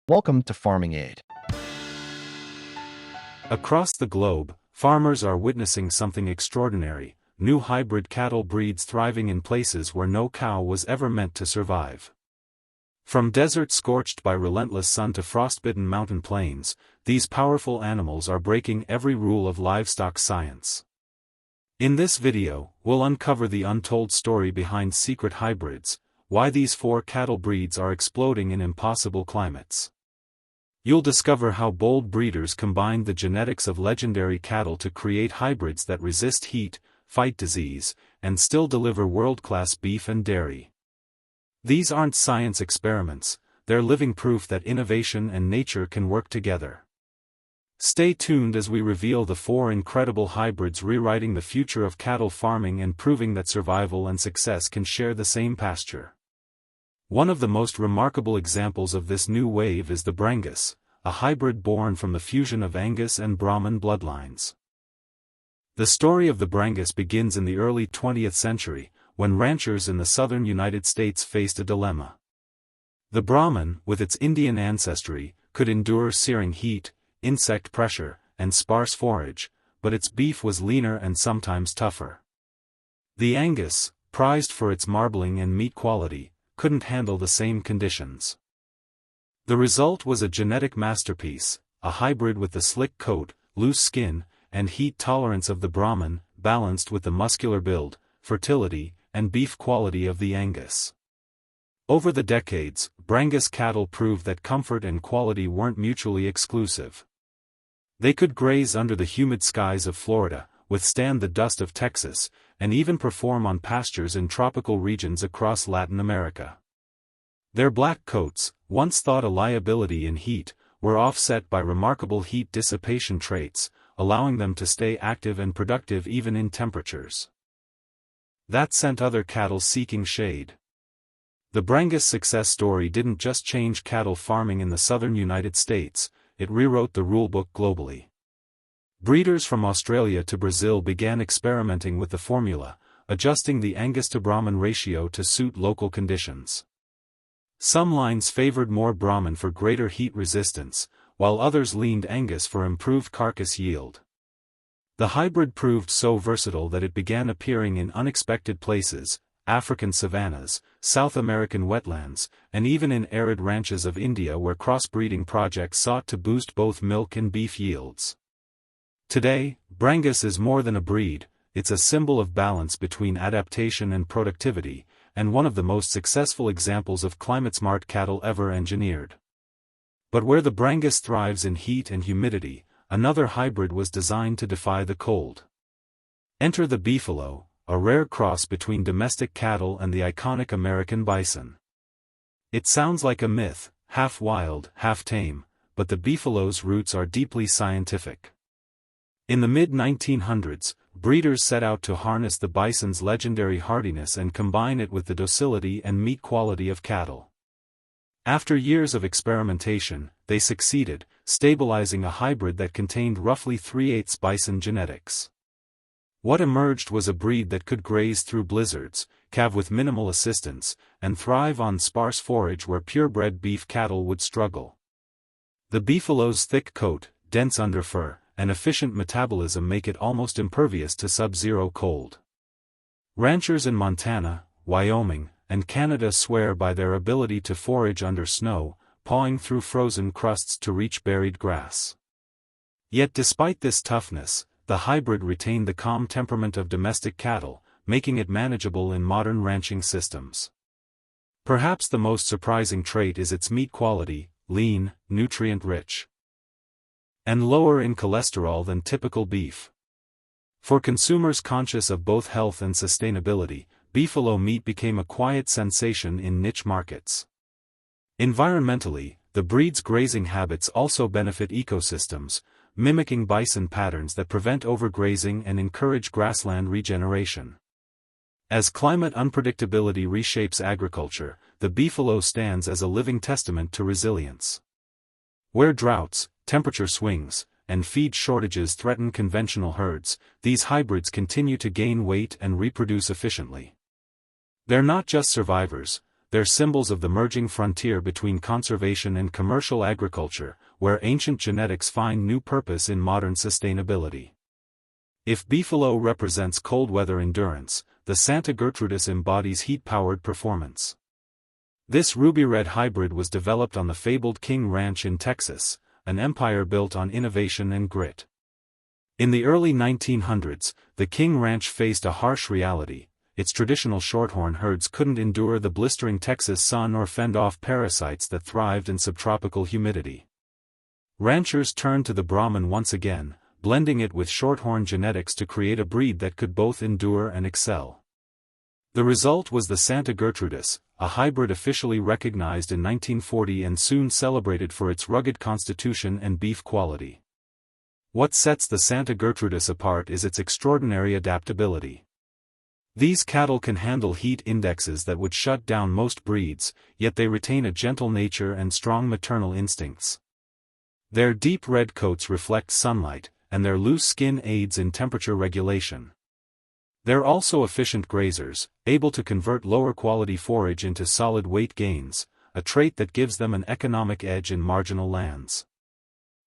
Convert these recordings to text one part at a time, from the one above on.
Welcome to Farming Aid. Across the globe, farmers are witnessing something extraordinary: new hybrid cattle breeds thriving in places where no cow was ever meant to survive. From deserts scorched by relentless sun to frostbitten mountain plains, these powerful animals are breaking every rule of livestock science. In this video, we'll uncover the untold story behind secret hybrids, why these four cattle breeds are exploding in impossible climates. You'll discover how bold breeders combined the genetics of legendary cattle to create hybrids that resist heat, fight disease, and still deliver world-class beef and dairy. These aren't science experiments, they're living proof that innovation and nature can work together. Stay tuned as we reveal the four incredible hybrids rewriting the future of cattle farming and proving that survival and success can share the same pasture. One of the most remarkable examples of this new wave is the Brangus, a hybrid born from the fusion of Angus and Brahman bloodlines. The story of the Brangus begins in the early 20th century, when ranchers in the southern United States faced a dilemma. The Brahman, with its Indian ancestry, could endure searing heat, insect pressure, and sparse forage, but its beef was leaner and sometimes tougher. The Angus, prized for its marbling and meat quality, couldn't handle the same conditions. The result was a genetic masterpiece, a hybrid with the slick coat, loose skin, and heat tolerance of the Brahman, balanced with the muscular build, fertility, and beef quality of the Angus. Over the decades, Brangus cattle proved that comfort and quality weren't mutually exclusive. They could graze under the humid skies of Florida, withstand the dust of Texas, and even perform on pastures in tropical regions across Latin America. Their black coats, once thought a liability in heat, were offset by remarkable heat dissipation traits, allowing them to stay active and productive even in temperatures that sent other cattle seeking shade. The Brangus success story didn't just change cattle farming in the southern United States, it rewrote the rulebook globally. Breeders from Australia to Brazil began experimenting with the formula, adjusting the Angus to Brahman ratio to suit local conditions. Some lines favored more Brahman for greater heat resistance, while others leaned Angus for improved carcass yield. The hybrid proved so versatile that it began appearing in unexpected places: African savannas, South American wetlands, and even in arid ranches of India where crossbreeding projects sought to boost both milk and beef yields. Today, Brangus is more than a breed, it's a symbol of balance between adaptation and productivity, and one of the most successful examples of climate-smart cattle ever engineered. But where the Brangus thrives in heat and humidity, another hybrid was designed to defy the cold. Enter the Beefalo, a rare cross between domestic cattle and the iconic American bison. It sounds like a myth, half wild, half tame, but the Beefalo's roots are deeply scientific. In the mid-1900s, breeders set out to harness the bison's legendary hardiness and combine it with the docility and meat quality of cattle. After years of experimentation, they succeeded, stabilizing a hybrid that contained roughly 3/8 bison genetics. What emerged was a breed that could graze through blizzards, calve with minimal assistance, and thrive on sparse forage where purebred beef cattle would struggle. The Beefalo's thick coat, dense underfur, and efficient metabolism make it almost impervious to sub-zero cold. Ranchers in Montana, Wyoming, and Canada swear by their ability to forage under snow, pawing through frozen crusts to reach buried grass. Yet despite this toughness, the hybrid retained the calm temperament of domestic cattle, making it manageable in modern ranching systems. Perhaps the most surprising trait is its meat quality: lean, nutrient-rich, and lower in cholesterol than typical beef. For consumers conscious of both health and sustainability, Beefalo meat became a quiet sensation in niche markets. Environmentally, the breed's grazing habits also benefit ecosystems, mimicking bison patterns that prevent overgrazing and encourage grassland regeneration. As climate unpredictability reshapes agriculture, the Beefalo stands as a living testament to resilience. Where droughts, temperature swings, and feed shortages threaten conventional herds, these hybrids continue to gain weight and reproduce efficiently. They're not just survivors, they're symbols of the merging frontier between conservation and commercial agriculture, where ancient genetics find new purpose in modern sustainability. If Beefalo represents cold weather endurance, the Santa Gertrudis embodies heat-powered performance. This ruby-red hybrid was developed on the fabled King Ranch in Texas, an empire built on innovation and grit. In the early 1900s, the King Ranch faced a harsh reality. Its traditional shorthorn herds couldn't endure the blistering Texas sun or fend off parasites that thrived in subtropical humidity. Ranchers turned to the Brahman once again, blending it with shorthorn genetics to create a breed that could both endure and excel. The result was the Santa Gertrudis, a hybrid officially recognized in 1940 and soon celebrated for its rugged constitution and beef quality. What sets the Santa Gertrudis apart is its extraordinary adaptability. These cattle can handle heat indexes that would shut down most breeds, yet they retain a gentle nature and strong maternal instincts. Their deep red coats reflect sunlight, and their loose skin aids in temperature regulation. They're also efficient grazers, able to convert lower-quality forage into solid weight gains, a trait that gives them an economic edge in marginal lands.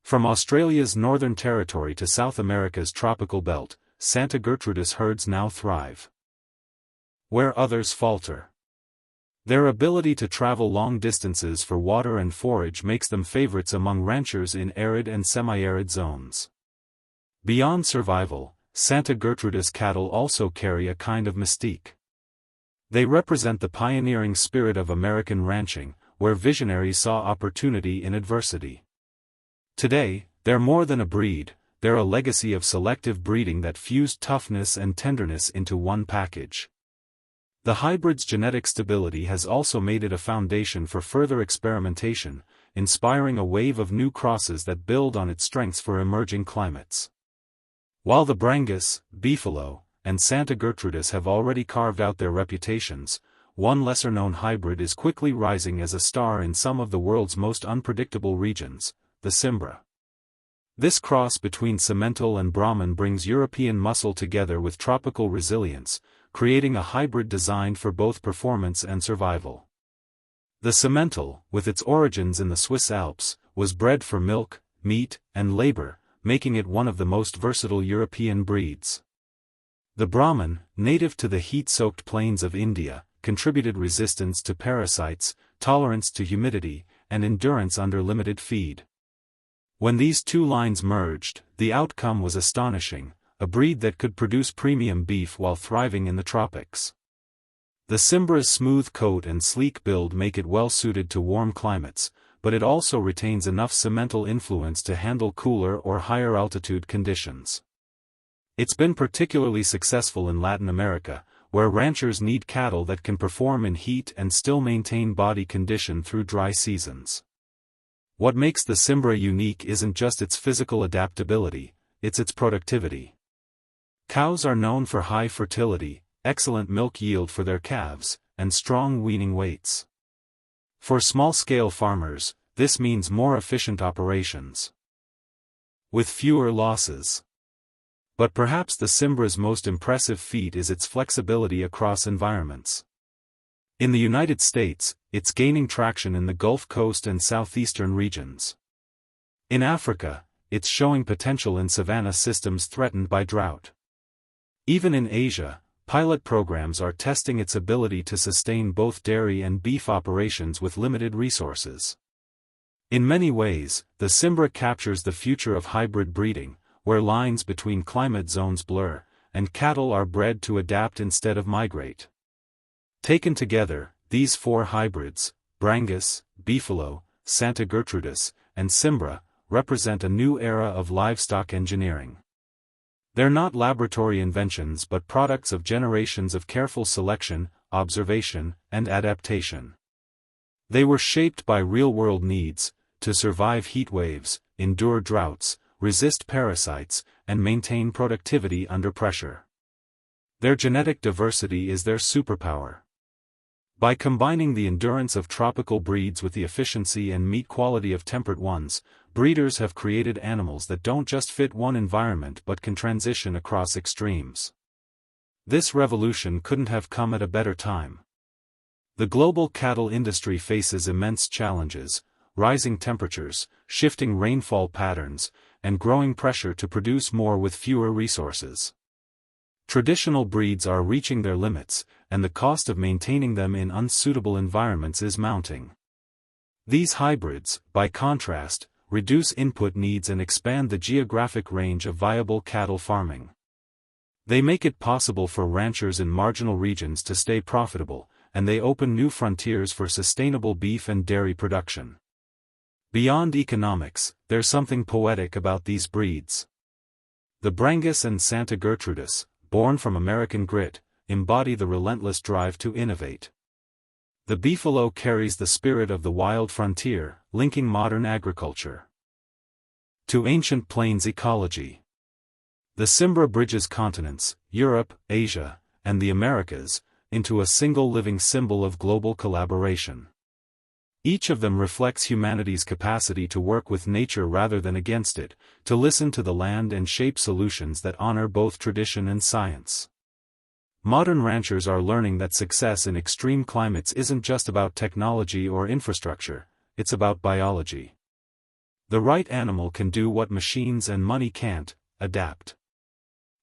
From Australia's Northern Territory to South America's tropical belt, Santa Gertrudis herds now thrive where others falter. Their ability to travel long distances for water and forage makes them favorites among ranchers in arid and semi-arid zones. Beyond survival, Santa Gertrudis cattle also carry a kind of mystique. They represent the pioneering spirit of American ranching, where visionaries saw opportunity in adversity. Today, they're more than a breed, they're a legacy of selective breeding that fused toughness and tenderness into one package. The hybrid's genetic stability has also made it a foundation for further experimentation, inspiring a wave of new crosses that build on its strengths for emerging climates. While the Brangus, Beefalo, and Santa Gertrudis have already carved out their reputations, one lesser-known hybrid is quickly rising as a star in some of the world's most unpredictable regions, the Simbrah. This cross between Simmental and Brahman brings European muscle together with tropical resilience, creating a hybrid designed for both performance and survival. The Simmental, with its origins in the Swiss Alps, was bred for milk, meat, and labor, making it one of the most versatile European breeds. The Brahman, native to the heat-soaked plains of India, contributed resistance to parasites, tolerance to humidity, and endurance under limited feed. When these two lines merged, the outcome was astonishing, a breed that could produce premium beef while thriving in the tropics. The Simbrah's smooth coat and sleek build make it well suited to warm climates, but it also retains enough Simmental influence to handle cooler or higher altitude conditions. It's been particularly successful in Latin America, where ranchers need cattle that can perform in heat and still maintain body condition through dry seasons. What makes the Simbrah unique isn't just its physical adaptability, it's its productivity. Cows are known for high fertility, excellent milk yield for their calves, and strong weaning weights. For small-scale farmers, this means more efficient operations with fewer losses. But perhaps the Simbrah's most impressive feat is its flexibility across environments. In the United States, it's gaining traction in the Gulf Coast and southeastern regions. In Africa, it's showing potential in savanna systems threatened by drought. Even in Asia, pilot programs are testing its ability to sustain both dairy and beef operations with limited resources. In many ways, the Simbrah captures the future of hybrid breeding, where lines between climate zones blur, and cattle are bred to adapt instead of migrate. Taken together, these four hybrids, Brangus, Beefalo, Santa Gertrudis, and Simbrah, represent a new era of livestock engineering. They're not laboratory inventions but products of generations of careful selection, observation, and adaptation. They were shaped by real-world needs, to survive heat waves, endure droughts, resist parasites, and maintain productivity under pressure. Their genetic diversity is their superpower. By combining the endurance of tropical breeds with the efficiency and meat quality of temperate ones, breeders have created animals that don't just fit one environment but can transition across extremes. This revolution couldn't have come at a better time. The global cattle industry faces immense challenges: rising temperatures, shifting rainfall patterns, and growing pressure to produce more with fewer resources. Traditional breeds are reaching their limits, and the cost of maintaining them in unsuitable environments is mounting. These hybrids, by contrast, reduce input needs and expand the geographic range of viable cattle farming. They make it possible for ranchers in marginal regions to stay profitable, and they open new frontiers for sustainable beef and dairy production. Beyond economics, there's something poetic about these breeds. The Brangus and Santa Gertrudis, born from American grit, embody the relentless drive to innovate. The Beefalo carries the spirit of the wild frontier, linking modern agriculture to ancient plains ecology. The Simbrah bridges continents, Europe, Asia, and the Americas, into a single living symbol of global collaboration. Each of them reflects humanity's capacity to work with nature rather than against it, to listen to the land and shape solutions that honor both tradition and science. Modern ranchers are learning that success in extreme climates isn't just about technology or infrastructure, it's about biology. The right animal can do what machines and money can't: adapt.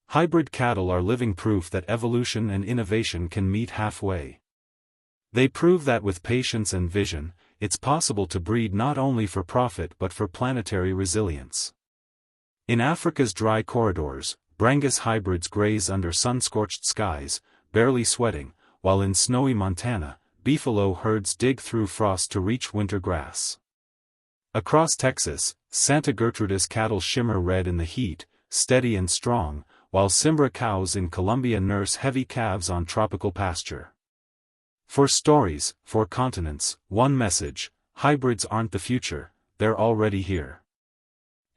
Hybrid cattle are living proof that evolution and innovation can meet halfway. They prove that with patience and vision, it's possible to breed not only for profit but for planetary resilience. In Africa's dry corridors, Brangus hybrids graze under sun-scorched skies, barely sweating, while in snowy Montana, Beefalo herds dig through frost to reach winter grass. Across Texas, Santa Gertrudis cattle shimmer red in the heat, steady and strong, while Simbrah cows in Colombia nurse heavy calves on tropical pasture. For stories, for continents, one message: hybrids aren't the future, they're already here.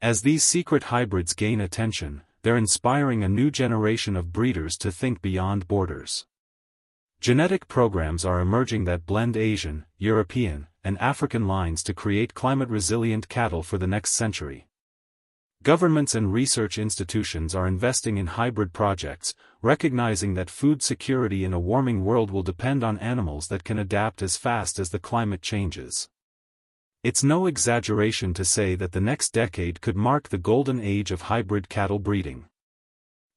As these secret hybrids gain attention, they're inspiring a new generation of breeders to think beyond borders. Genetic programs are emerging that blend Asian, European, and African lines to create climate-resilient cattle for the next century. Governments and research institutions are investing in hybrid projects, recognizing that food security in a warming world will depend on animals that can adapt as fast as the climate changes. It's no exaggeration to say that the next decade could mark the golden age of hybrid cattle breeding.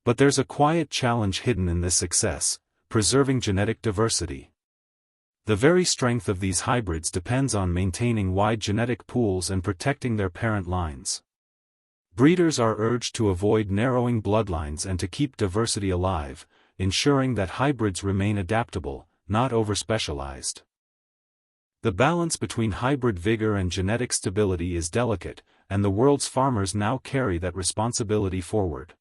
But there's a quiet challenge hidden in this success: preserving genetic diversity. The very strength of these hybrids depends on maintaining wide genetic pools and protecting their parent lines. Breeders are urged to avoid narrowing bloodlines and to keep diversity alive, ensuring that hybrids remain adaptable, not over-specialized. The balance between hybrid vigor and genetic stability is delicate, and the world's farmers now carry that responsibility forward.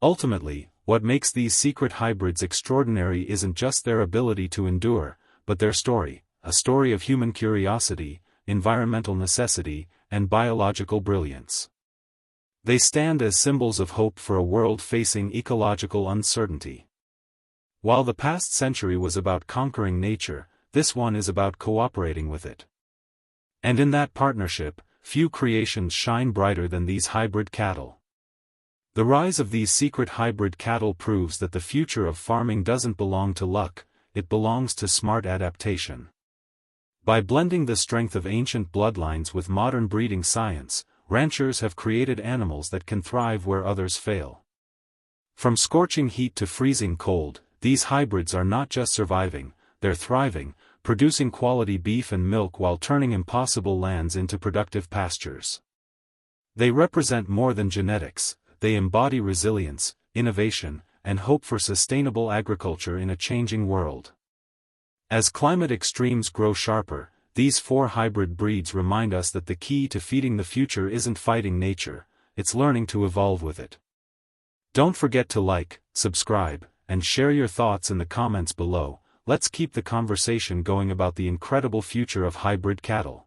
Ultimately, what makes these secret hybrids extraordinary isn't just their ability to endure, but their story, a story of human curiosity, environmental necessity, and biological brilliance. They stand as symbols of hope for a world facing ecological uncertainty. While the past century was about conquering nature, this one is about cooperating with it. And in that partnership, few creations shine brighter than these hybrid cattle. The rise of these secret hybrid cattle proves that the future of farming doesn't belong to luck, it belongs to smart adaptation. By blending the strength of ancient bloodlines with modern breeding science, ranchers have created animals that can thrive where others fail. From scorching heat to freezing cold, these hybrids are not just surviving, they're thriving, producing quality beef and milk while turning impossible lands into productive pastures. They represent more than genetics, they embody resilience, innovation, and hope for sustainable agriculture in a changing world. As climate extremes grow sharper, these four hybrid breeds remind us that the key to feeding the future isn't fighting nature, it's learning to evolve with it. Don't forget to like, subscribe, and share your thoughts in the comments below. Let's keep the conversation going about the incredible future of hybrid cattle.